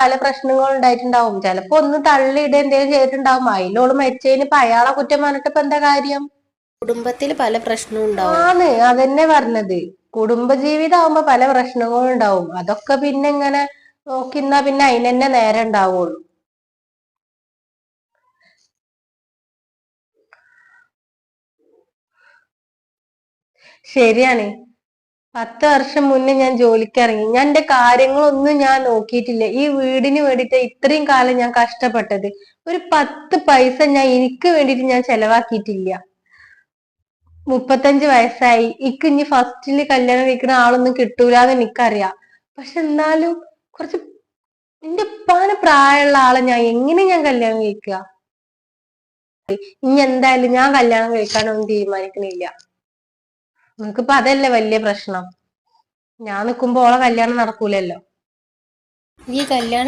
പല പ്രശ്നങ്ങളും ഉണ്ടായിട്ടുണ്ടാവും. ചിലപ്പോ ഒന്ന് തള്ളിയിട എന്തെങ്കിലും ചെയ്തിട്ടുണ്ടാവും. അതിലോള് മരിച്ചതിന് ഇപ്പൊ അയാളെ കുറ്റം പറഞ്ഞിട്ട് ഇപ്പൊ എന്താ കാര്യം? കുടുംബത്തിൽ പല പ്രശ്നവും ഉണ്ടാവും. ആണ് അതന്നെ പറഞ്ഞത്. കുടുംബജീവിതം ആവുമ്പോ പല പ്രശ്നങ്ങളും ഉണ്ടാവും. അതൊക്കെ പിന്നെ ഇങ്ങനെ നോക്കിന്നാ പിന്നെ അതിനെന്നെ നേരം ഉണ്ടാവുള്ളൂ. ശരിയാണ്. 10 വർഷം മുന്നേ ഞാൻ ജോലിക്ക് ഇറങ്ങി. ഞാൻ എന്റെ കാര്യങ്ങളൊന്നും ഞാൻ നോക്കിയിട്ടില്ല. ഈ വീടിന് വേണ്ടിയിട്ട് ഇത്രയും കാലം ഞാൻ കഷ്ടപ്പെട്ടത്. ഒരു 10 പൈസ ഞാൻ എനിക്ക് വേണ്ടിയിട്ട് ഞാൻ ചെലവാക്കിയിട്ടില്ല. 35 വയസ്സായി. ഇക്ക് ഇനി ഫസ്റ്റില് കല്യാണം കഴിക്കുന്ന ആളൊന്നും കിട്ടൂലെന്ന് എനിക്കറിയാം. പക്ഷെ എന്നാലും കുറച്ച് എന്റെ ഉപ്പാന് പ്രായമുള്ള ആളെ ഞാൻ കല്യാണം കഴിക്കുക? ഇനി എന്തായാലും ഞാൻ കല്യാണം കഴിക്കാനൊന്നും തീരുമാനിക്കണില്ല. നിങ്ങൾക്കിപ്പൊ അതല്ലേ വലിയ പ്രശ്നം. ഞാൻ നിക്കുമ്പോ ഓളെ കല്യാണം നടക്കൂലല്ലോ. ഈ കല്യാണം